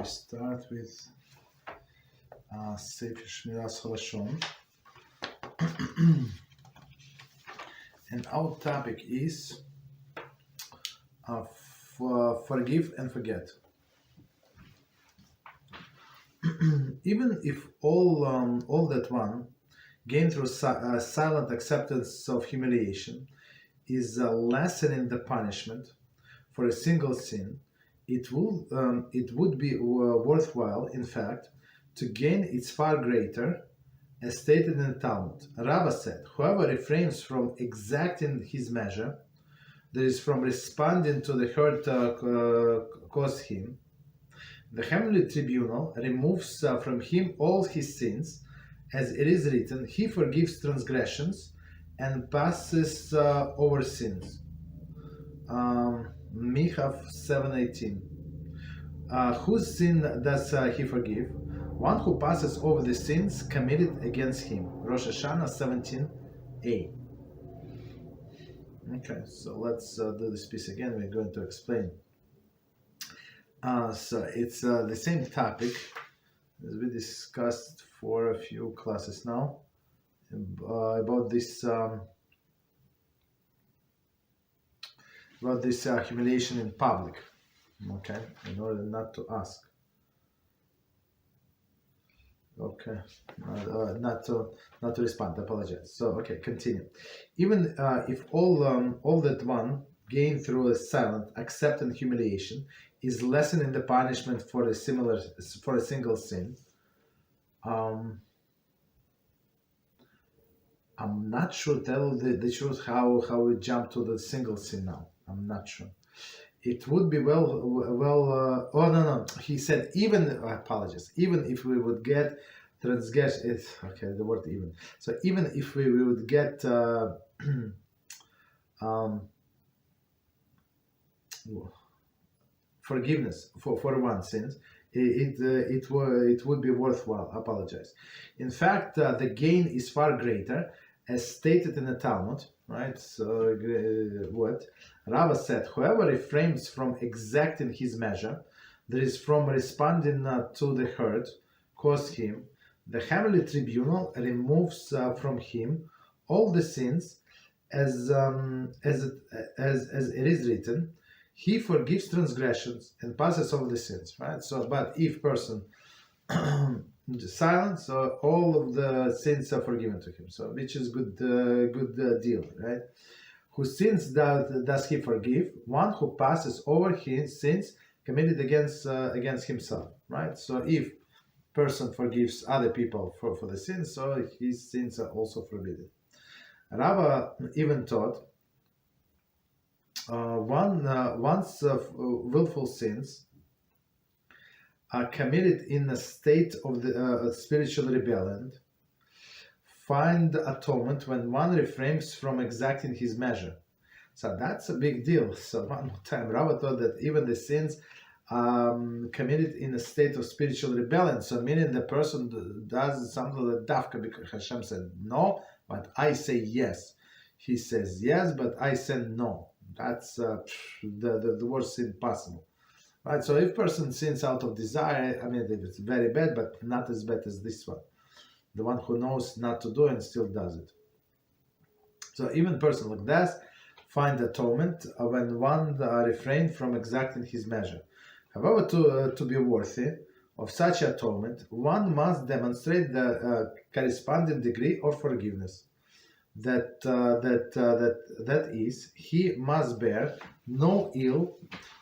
We start with Sefer Shmiras Haloshon, and our topic is forgive and forget. Even if all that one gained through silent acceptance of humiliation is lessening the punishment for a single sin, it would be worthwhile, in fact, to gain its far greater, as stated in the Talmud. Rava said, whoever refrains from exacting his measure, that is, from responding to the hurt caused him, the heavenly tribunal removes from him all his sins, as it is written, he forgives transgressions and passes over sins. Michav 7:18. Whose sin does he forgive? One who passes over the sins committed against him. Rosh Hashanah 17a. Okay, so let's do this piece again. We're going to explain. So it's the same topic as we discussed for a few classes now about this humiliation in public. Okay, in order not to ask. Okay, not to respond. I apologize. So okay, continue. Even if all that one gained through a silent acceptance humiliation is lessening the punishment for a single sin. I'm not sure. Tell the truth. How we jump to the single sin now? I'm not sure. It would be oh no. He said even. I apologize. Even if we would get transgression. Okay, the word even. So even if we would get forgiveness for one sin, it would be worthwhile. I apologize. In fact, the gain is far greater, as stated in the Talmud. Right. So what Rava said: whoever refrains from exacting his measure, that is, from responding to the hurt caused him, the heavenly tribunal removes from him all the sins, as it is written, he forgives transgressions and passes over the sins. Right. So, but if person silent, so all of the sins are forgiven to him. So, which is good deal, right? Whose sins does he forgive? One who passes over his sins committed against himself, right? So, if person forgives other people for the sins, so his sins are also forbidden. Rava even taught once willful sins are committed in a state of the spiritual rebellion, find atonement when one refrains from exacting his measure. So that's a big deal. So one more time, Rava taught that even the sins committed in a state of spiritual rebellion, so meaning the person does something like dafka because Hashem said no, but I say yes. He says yes, but I said no. That's the worst sin possible. Right, so if person sins out of desire, I mean, it's very bad, but not as bad as this one. The one who knows not to do and still does it. So even person like that find atonement when one refrain from exacting his measure. However, to be worthy of such atonement, one must demonstrate the corresponding degree of forgiveness. That is, he must bear no ill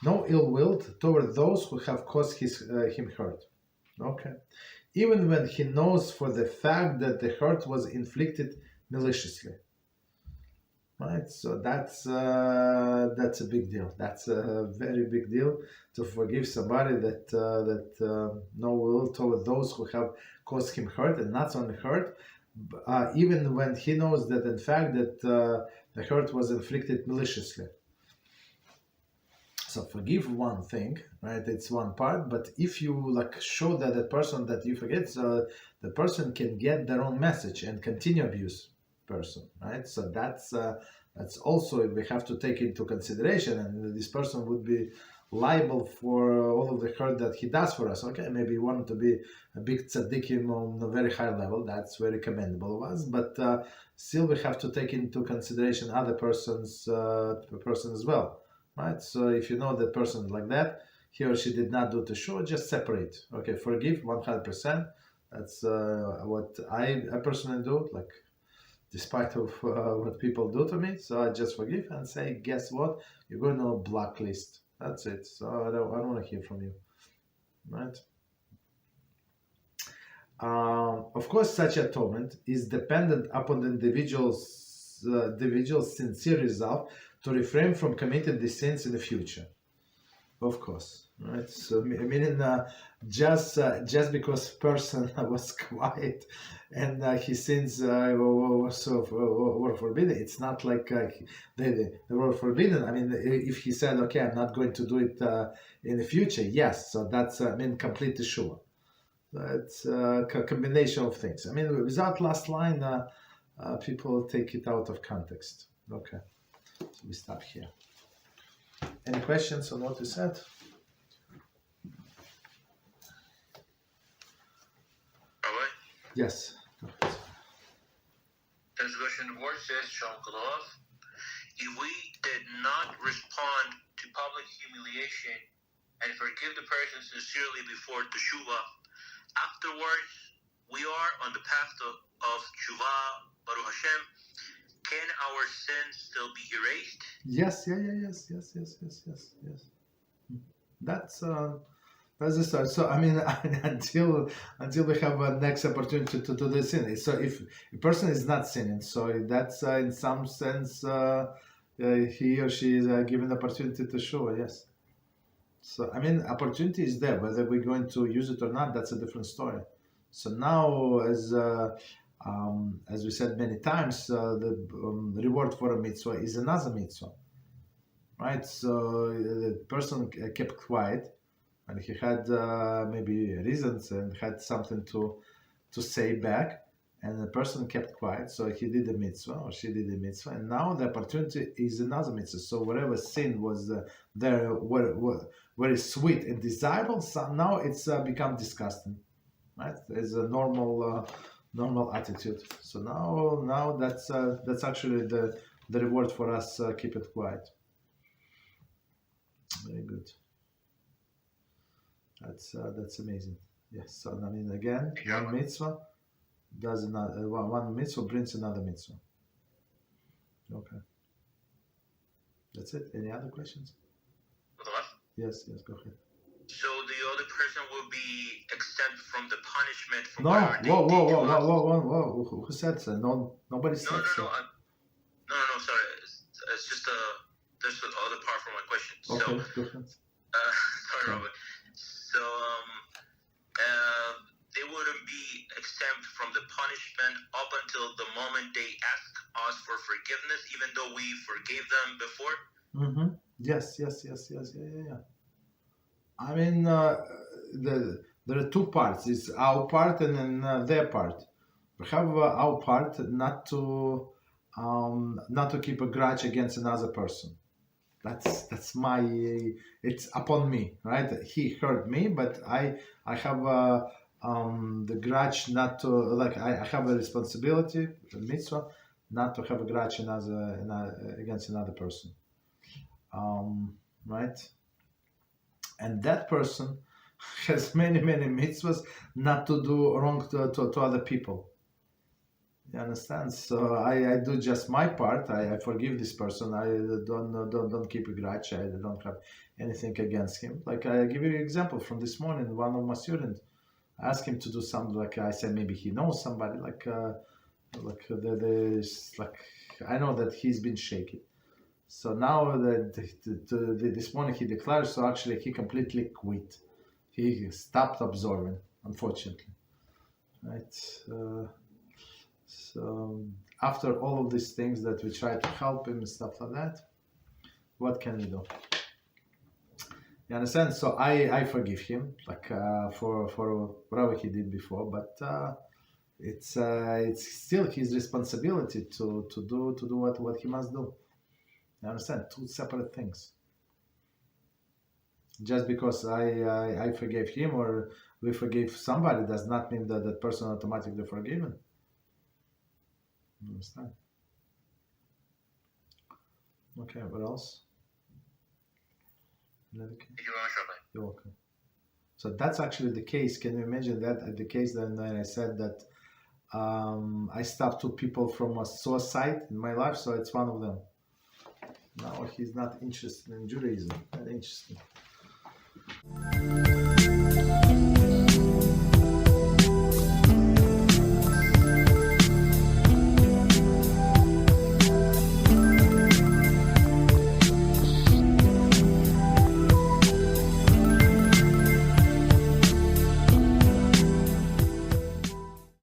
will toward those who have caused him hurt. Okay, even when he knows for the fact that the hurt was inflicted maliciously. Right, so that's a big deal. That's a very big deal to forgive somebody that no will toward those who have caused him hurt, and not only hurt. Even when he knows that in fact that the hurt was inflicted maliciously. So forgive one thing, right? It's one part, but if you show that the person that you forget, so the person can get their own message and continue abuse person, right? So that's also we have to take into consideration, and this person would be liable for all of the hurt that he does for us. Okay, maybe he wanted to be a big tzaddikim on a very high level. That's very commendable of us, but still we have to take into consideration other persons person as well, right? So if you know that person like that, he or she did not do teshuva, just separate. Okay, forgive 100%. That's what I personally do. Like, despite of what people do to me, so I just forgive and say, guess what? You're going to blacklist. That's it. So I don't want to hear from you, right? Of course, such atonement is dependent upon the individual's sincere resolve to refrain from committing these sins in the future. Of course, right? So meaning just because person was quiet and his sins were forbidden, it's not like they were forbidden. I mean, if he said, okay, I'm not going to do it in the future, yes, so that's completely sure. It's a combination of things. I mean, without last line, people take it out of context. Okay, so we stop here. Any questions on what we said? Rabbi? Yes. There's a question. The word says, Shalom Kalov, if we did not respond to public humiliation and forgive the person sincerely before Teshuvah, afterwards we are on the path of Teshuvah, Baruch Hashem. Can our sins still be erased? Yes. That's the story. So I mean, until we have a next opportunity to do the sin. So if a person is not sinning, so that's in some sense he or she is given the opportunity to show. Yes. So I mean, opportunity is there. Whether we're going to use it or not, that's a different story. So now, as we said many times, the reward for a mitzvah is another mitzvah, right? So the person kept quiet, and he had maybe reasons and had something to say back, and the person kept quiet, so he did the mitzvah or she did the mitzvah, and now the opportunity is another mitzvah. So whatever sin was there, very sweet and desirable, so now it's become disgusting, right? It's a normal attitude. So now that's actually the reward for us. Keep it quiet. Very good. That's amazing. Yes. So I mean, again, one mitzvah does another. One mitzvah brings another mitzvah. Okay. That's it. Any other questions? Yes. Go ahead. So the other person will be exempt from the punishment from Whoa. Who said so? No, nobody said so. No, sorry. It's just there's the other part from my question. Okay, so, different. sorry, Robert. So, they wouldn't be exempt from the punishment up until the moment they ask us for forgiveness, even though we forgave them before? Mm-hmm. Yes. Yeah. I mean, there are two parts. It's our part and then their part. We have our part not to keep a grudge against another person. That's my. It's upon me, right? He hurt me, but I have the grudge not to, like, I have a responsibility, a mitzvah, not to have a grudge against another person, right? And that person has many mitzvahs not to do wrong to other people. You understand? So I do just my part. I forgive this person. I don't keep a grudge. I don't have anything against him. Like, I give you an example from this morning. One of my students, I asked him to do something. Like, I said, maybe he knows somebody. Like I know that he's been shaken. So now this morning he declared. So actually he completely quit. He stopped absorbing, unfortunately. Right. So after all of these things that we try to help him and stuff like that, what can we do? You understand? So I forgive him, like for whatever he did before, but it's still his responsibility to do what he must do. You understand? Two separate things. Just because I forgave him or we forgave somebody does not mean that that person automatically forgiven. You understand? Okay, what else? Thank you very much, Rabbi. You're welcome. So that's actually the case. Can you imagine that? The case then when I said that I stopped two people from a suicide in my life, so it's one of them. Now he's not interested in Judaism. Not interesting.